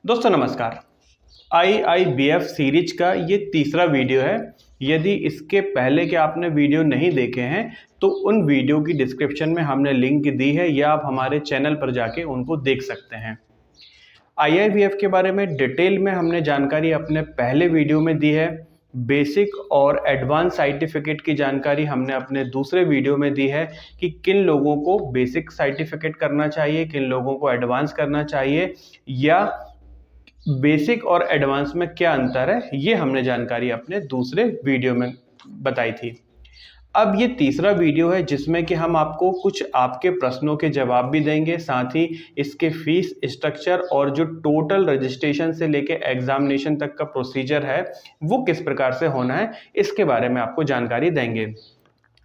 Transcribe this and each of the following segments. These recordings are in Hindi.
दोस्तों नमस्कार। IIBF सीरीज का ये तीसरा वीडियो है। यदि इसके पहले के आपने वीडियो नहीं देखे हैं तो उन वीडियो की डिस्क्रिप्शन में हमने लिंक दी है या आप हमारे चैनल पर जाके उनको देख सकते हैं। IIBF के बारे में डिटेल में हमने जानकारी अपने पहले वीडियो में दी है। बेसिक और एडवांस सर्टिफिकेट की जानकारी हमने अपने दूसरे वीडियो में दी है कि किन लोगों को बेसिक सर्टिफिकेट करना चाहिए, किन लोगों को एडवांस करना चाहिए या बेसिक और एडवांस में क्या अंतर है, ये हमने जानकारी अपने दूसरे वीडियो में बताई थी। अब ये तीसरा वीडियो है जिसमें कि हम आपको कुछ आपके प्रश्नों के जवाब भी देंगे, साथ ही इसके फीस स्ट्रक्चर और जो टोटल रजिस्ट्रेशन से लेके एग्जामिनेशन तक का प्रोसीजर है वो किस प्रकार से होना है, इसके बारे में आपको जानकारी देंगे।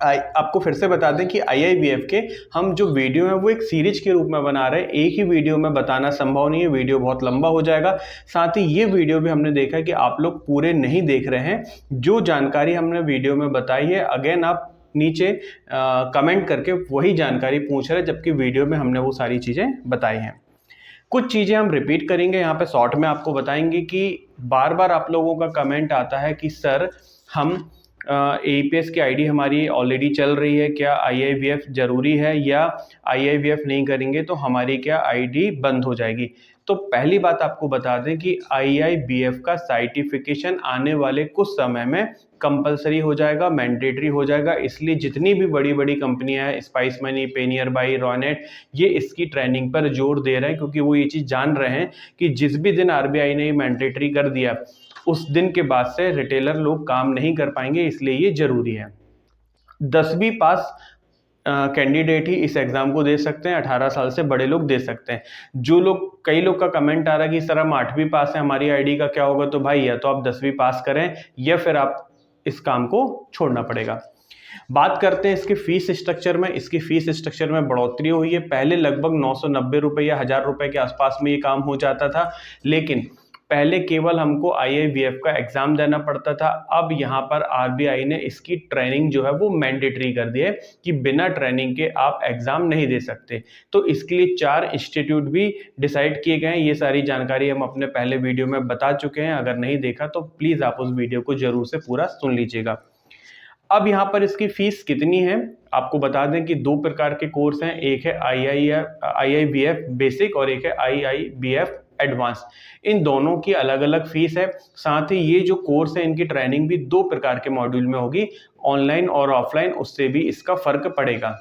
आपको फिर से बता दें कि IIBF के हम जो वीडियो है वो एक सीरीज के रूप में बना रहे हैं। एक ही वीडियो में बताना संभव नहीं है, वीडियो बहुत लंबा हो जाएगा। साथ ही ये वीडियो भी हमने देखा कि आप लोग पूरे नहीं देख रहे हैं। जो जानकारी हमने वीडियो में बताई है अगेन आप नीचे कमेंट करके वही जानकारी पूछ रहे हैं, जबकि वीडियो में हमने वो सारी चीज़ें बताई हैं। कुछ चीज़ें हम रिपीट करेंगे यहाँ पे शॉर्ट में, आपको बताएंगे कि बार बार आप लोगों का कमेंट आता है कि सर हम APS की आईडी हमारी ऑलरेडी चल रही है, क्या IIBF जरूरी है या IIBF नहीं करेंगे तो हमारी क्या आईडी बंद हो जाएगी। तो पहली बात आपको बता दें कि IIBF का सर्टिफिकेशन आने वाले कुछ समय में कंपलसरी हो जाएगा, मैंडेटरी हो जाएगा। इसलिए जितनी भी बड़ी बड़ी कंपनियां हैं, स्पाइस मनी, पेनियर बाई, रॉनेट, ये इसकी ट्रेनिंग पर जोर दे रहे हैं क्योंकि वो ये चीज़ जान रहे हैं कि जिस भी दिन RBI ने मैंडेटरी कर दिया उस दिन के बाद से रिटेलर लोग काम नहीं कर पाएंगे, इसलिए ये जरूरी है। 10वीं पास कैंडिडेट ही इस एग्जाम को दे सकते हैं, 18 साल से बड़े लोग दे सकते हैं। जो लोग, कई लोग का कमेंट आ रहा है कि सर हम 8वीं पास है, हमारी आईडी का क्या होगा, तो भाई या तो आप 10वीं पास करें या फिर आप इस काम को छोड़ना पड़ेगा। बात करते हैं इसके फीस स्ट्रक्चर में। इसकी फीस स्ट्रक्चर में बढ़ोतरी हुई है। पहले लगभग 990 रुपये या 1000 रुपये के आसपास में ये काम हो जाता था, लेकिन पहले केवल हमको IIBF का एग्जाम देना पड़ता था। अब यहाँ पर RBI ने इसकी ट्रेनिंग जो है वो मैंडेटरी कर दी है कि बिना ट्रेनिंग के आप एग्जाम नहीं दे सकते। तो इसके लिए 4 इंस्टीट्यूट भी डिसाइड किए गए हैं। ये सारी जानकारी हम अपने पहले वीडियो में बता चुके हैं, अगर नहीं देखा तो प्लीज आप उस वीडियो को जरूर से पूरा सुन लीजिएगा। अब यहाँ पर इसकी फीस कितनी है आपको बता दें कि 2 प्रकार के कोर्स हैं, एक है IIBF बेसिक और एक है IIBF एडवांस। इन दोनों की अलग अलग फीस है। साथ ही ये जो कोर्स है इनकी ट्रेनिंग भी 2 प्रकार के मॉड्यूल में होगी, ऑनलाइन और ऑफलाइन, उससे भी इसका फर्क पड़ेगा।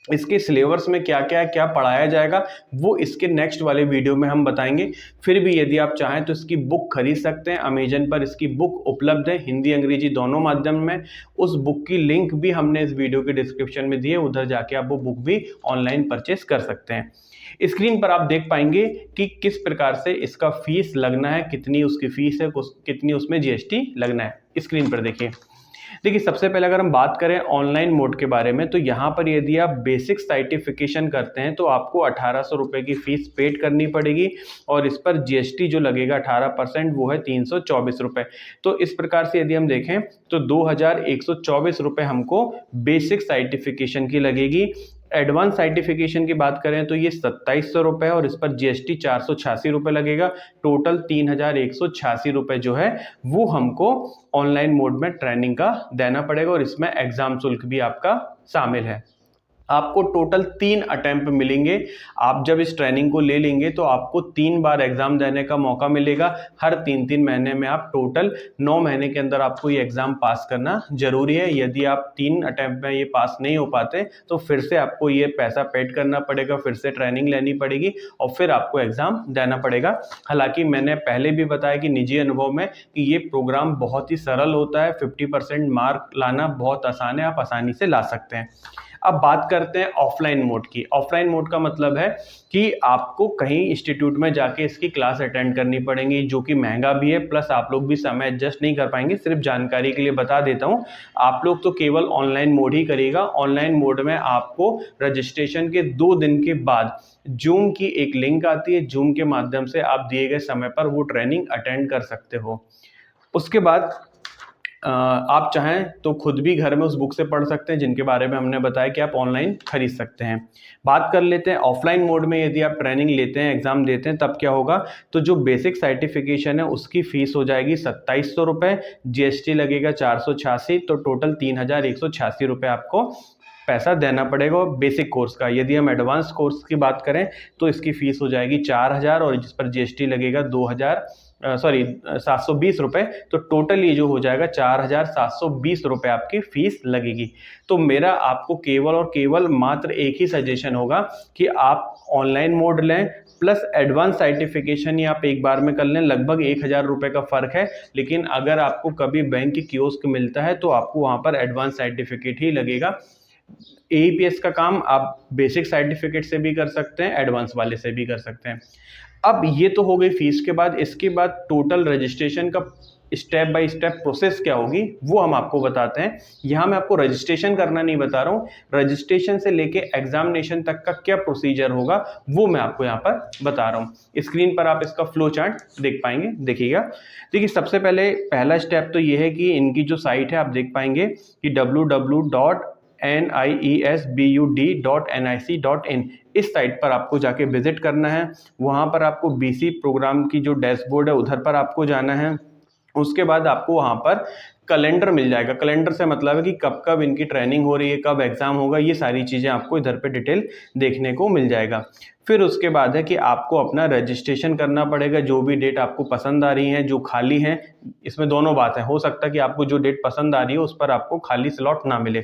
इसके सिलेबस में क्या क्या पढ़ाया जाएगा वो इसके नेक्स्ट वाले वीडियो में हम बताएंगे। फिर भी यदि आप चाहें तो इसकी बुक खरीद सकते हैं, अमेजन पर इसकी बुक उपलब्ध है, हिंदी अंग्रेजी दोनों माध्यम में। उस बुक की लिंक भी हमने इस वीडियो के डिस्क्रिप्शन में दी है, उधर जाके आप वो बुक भी ऑनलाइन परचेस कर सकते हैं। स्क्रीन पर आप देख पाएंगे कि किस प्रकार से इसका फीस लगना है, कितनी उसकी फीस है, कितनी उसमें GST लगना है। स्क्रीन पर देखिए सबसे पहले अगर हम बात करें ऑनलाइन मोड के बारे में, तो यहाँ पर यदि आप बेसिक सर्टिफिकेशन करते हैं तो आपको 1800 रुपये की फीस पेड करनी पड़ेगी और इस पर GST जो लगेगा 18%, वो है 324 रुपये। तो इस प्रकार से यदि हम देखें तो 2124 रुपये हमको बेसिक सर्टिफिकेशन की लगेगी। एडवांस सर्टिफिकेशन की बात करें तो ये 2700 रुपये और इस पर GST 486 रुपये लगेगा। टोटल 3186 रुपये जो है वो हमको ऑनलाइन मोड में ट्रेनिंग का देना पड़ेगा और इसमें एग्जाम शुल्क भी आपका शामिल है। आपको टोटल 3 अटेम्प्ट मिलेंगे। आप जब इस ट्रेनिंग को ले लेंगे तो आपको 3 बार एग्जाम देने का मौका मिलेगा। हर 3-3 महीने में आप टोटल 9 महीने के अंदर आपको ये एग्जाम पास करना जरूरी है। यदि आप 3 अटेम्प्ट में ये पास नहीं हो पाते तो फिर से आपको ये पैसा पेड करना पड़ेगा, फिर से ट्रेनिंग लेनी पड़ेगी और फिर आपको एग्जाम देना पड़ेगा। हालांकि मैंने पहले भी बताया कि निजी अनुभव में कि ये प्रोग्राम बहुत ही सरल होता है, 50% मार्क लाना बहुत आसान है, आप आसानी से ला सकते हैं। अब बात करते हैं ऑफलाइन मोड की। ऑफलाइन मोड का मतलब है कि आपको कहीं इंस्टीट्यूट में जाके इसकी क्लास अटेंड करनी पड़ेगी, जो कि महंगा भी है, प्लस आप लोग भी समय एडजस्ट नहीं कर पाएंगे। सिर्फ जानकारी के लिए बता देता हूं, आप लोग तो केवल ऑनलाइन मोड ही करिएगा। ऑनलाइन मोड में आपको रजिस्ट्रेशन के 2 दिन के बाद जूम की एक लिंक आती है, जूम के माध्यम से आप दिए गए समय पर वो ट्रेनिंग अटेंड कर सकते हो। उसके बाद आप चाहें तो खुद भी घर में उस बुक से पढ़ सकते हैं, जिनके बारे में हमने बताया कि आप ऑनलाइन खरीद सकते हैं। बात कर लेते हैं ऑफलाइन मोड में, यदि आप ट्रेनिंग लेते हैं, एग्जाम देते हैं, तब क्या होगा, तो जो बेसिक सर्टिफिकेशन है उसकी फीस हो जाएगी 2700 रुपये, जीएसटी लगेगा 486, तो टोटल 3186 रुपये आपको पैसा देना पड़ेगा बेसिक कोर्स का। यदि हम एडवांस कोर्स की बात करें तो इसकी फीस हो जाएगी 4000 और जिस पर जीएसटी लगेगा 720 रुपये, तो टोटल ये जो हो जाएगा 4720 रुपये आपकी फीस लगेगी। तो मेरा आपको केवल और केवल मात्र एक ही सजेशन होगा कि आप ऑनलाइन मोड लें, प्लस एडवांस सर्टिफिकेशन ही आप एक बार में कर लें। लगभग 1000 रुपये का फ़र्क है, लेकिन अगर आपको कभी बैंक कियोस्क मिलता है तो आपको वहाँ पर एडवांस सर्टिफिकेट ही लगेगा। एईपीएस का काम आप बेसिक सर्टिफिकेट से भी कर सकते हैं, एडवांस वाले से भी कर सकते हैं। अब ये तो हो गई फीस के बाद, इसके बाद टोटल रजिस्ट्रेशन का स्टेप बाय स्टेप प्रोसेस क्या होगी वो हम आपको बताते हैं। यहाँ मैं आपको रजिस्ट्रेशन करना नहीं बता रहा हूँ, रजिस्ट्रेशन से लेके एग्जामिनेशन तक का क्या प्रोसीजर होगा वो मैं आपको यहाँ पर बता रहा हूँ। स्क्रीन पर आप इसका फ्लो चार्ट देख पाएंगे, देखिएगा। देखिए सबसे पहले पहला स्टेप तो ये है कि इनकी जो साइट है आप देख पाएंगे कि www.niesbud.nic.in, इस साइट पर आपको जाके विजिट करना है। वहाँ पर आपको बीसी प्रोग्राम की जो डैशबोर्ड है उधर पर आपको जाना है। उसके बाद आपको वहाँ पर कैलेंडर मिल जाएगा। कैलेंडर से मतलब है कि कब कब इनकी ट्रेनिंग हो रही है, कब एग्जाम होगा, ये सारी चीज़ें आपको इधर पे डिटेल देखने को मिल जाएगा। फिर उसके बाद है कि आपको अपना रजिस्ट्रेशन करना पड़ेगा। जो भी डेट आपको पसंद आ रही है, जो खाली हैं, इसमें दोनों बात है, हो सकता है कि आपको जो डेट पसंद आ रही है उस पर आपको खाली स्लॉट ना मिले।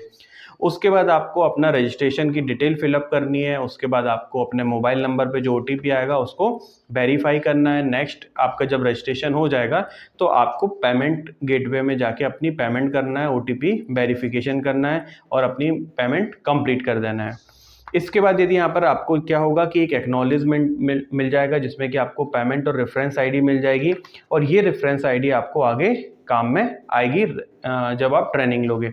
उसके बाद आपको अपना रजिस्ट्रेशन की डिटेल फिलअप करनी है। उसके बाद आपको अपने मोबाइल नंबर पे जो ओटीपी आएगा उसको वेरीफाई करना है। नेक्स्ट आपका जब रजिस्ट्रेशन हो जाएगा तो आपको पेमेंट गेटवे में जाके अपनी पेमेंट करना है, ओटीपी वेरिफिकेशन करना है और अपनी पेमेंट कंप्लीट कर देना है। इसके बाद यदि यहाँ पर आपको क्या होगा कि एक एक्नॉलेजमेंट मिल जाएगा, जिसमें कि आपको पेमेंट और रेफरेंस आईडी मिल जाएगी, और ये रेफरेंस आईडी आपको आगे काम में आएगी जब आप ट्रेनिंग लोगे।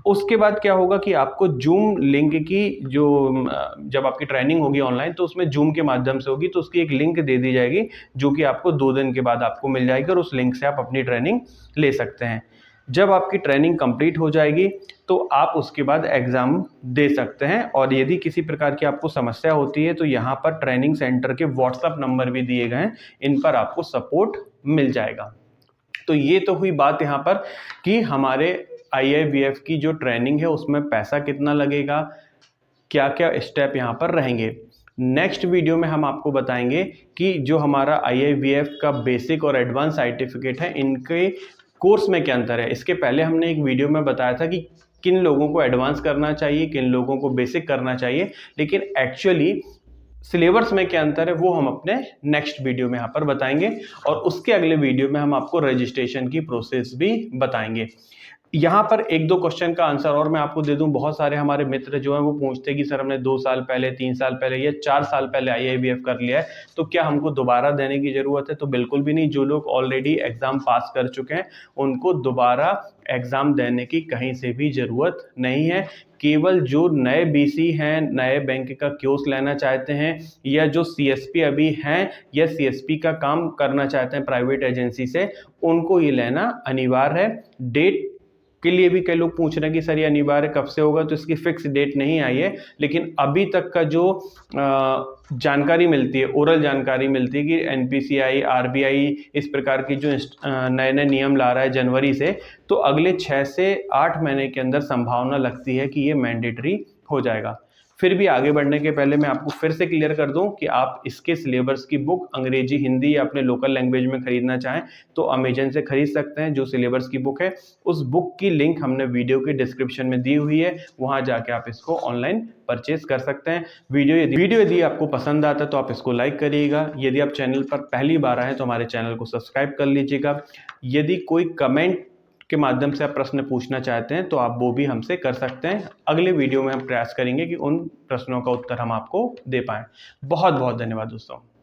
उसके बाद क्या होगा कि आपको जूम लिंक की जो जब आपकी ट्रेनिंग होगी ऑनलाइन तो उसमें जूम के माध्यम से होगी, तो उसकी एक लिंक दे दी जाएगी जो कि आपको 2 दिन के बाद आपको मिल जाएगी और उस लिंक से आप अपनी ट्रेनिंग ले सकते हैं। जब आपकी ट्रेनिंग कंप्लीट हो जाएगी तो आप उसके बाद एग्ज़ाम दे सकते हैं। और यदि किसी प्रकार की आपको समस्या होती है तो यहाँ पर ट्रेनिंग सेंटर के व्हाट्सएप नंबर भी दिए गए हैं, इन पर आपको सपोर्ट मिल जाएगा। तो ये तो हुई बात यहाँ पर कि हमारे IIBF की जो ट्रेनिंग है उसमें पैसा कितना लगेगा, क्या क्या स्टेप यहाँ पर रहेंगे। नेक्स्ट वीडियो में हम आपको बताएंगे कि जो हमारा IIBF का बेसिक और एडवांस सर्टिफिकेट है इनके कोर्स में क्या अंतर है। इसके पहले हमने एक वीडियो में बताया था कि किन लोगों को एडवांस करना चाहिए, किन लोगों को बेसिक करना चाहिए, लेकिन एक्चुअली सिलेबस में क्या अंतर है वो हम अपने नेक्स्ट वीडियो में यहाँ पर बताएंगे। और उसके अगले वीडियो में हम आपको रजिस्ट्रेशन की प्रोसेस भी बताएंगे। यहाँ पर 1-2 क्वेश्चन का आंसर और मैं आपको दे दूं। बहुत सारे हमारे मित्र जो हैं वो पूछते हैं कि सर हमने 2 साल पहले, 3 साल पहले या 4 साल पहले IIBF कर लिया है, तो क्या हमको दोबारा देने की ज़रूरत है? तो बिल्कुल भी नहीं। जो लोग ऑलरेडी एग्ज़ाम पास कर चुके हैं उनको दोबारा एग्ज़ाम देने की कहीं से भी ज़रूरत नहीं है। केवल जो नए BC हैं, नए बैंक का कियोस्क लेना चाहते हैं, या जो CSP अभी हैं या CSP का काम करना चाहते हैं प्राइवेट एजेंसी से, उनको ये लेना अनिवार्य है। डेट के लिए भी कई लोग पूछ रहे हैं कि सर ये अनिवार्य कब से होगा, तो इसकी फिक्स डेट नहीं आई है, लेकिन अभी तक का जो जानकारी मिलती है, ओरल जानकारी मिलती है कि NPCI, RBI इस प्रकार की जो नए नए नियम ला रहा है जनवरी से, तो अगले 6 से 8 महीने के अंदर संभावना लगती है कि ये मैंडेटरी हो जाएगा। फिर भी आगे बढ़ने के पहले मैं आपको फिर से क्लियर कर दूं कि आप इसके सिलेबस की बुक अंग्रेजी, हिंदी या अपने लोकल लैंग्वेज में खरीदना चाहें तो अमेजन से खरीद सकते हैं। जो सिलेबस की बुक है उस बुक की लिंक हमने वीडियो के डिस्क्रिप्शन में दी हुई है, वहां जाके आप इसको ऑनलाइन परचेज कर सकते हैं। वीडियो यदि आपको पसंद आता है तो आप इसको लाइक करिएगा। यदि आप चैनल पर पहली बार आए तो हमारे चैनल को सब्सक्राइब कर लीजिएगा। यदि कोई कमेंट के माध्यम से आप प्रश्न पूछना चाहते हैं तो आप वो भी हमसे कर सकते हैं। अगले वीडियो में हम प्रयास करेंगे कि उन प्रश्नों का उत्तर हम आपको दे पाएं। बहुत बहुत धन्यवाद दोस्तों।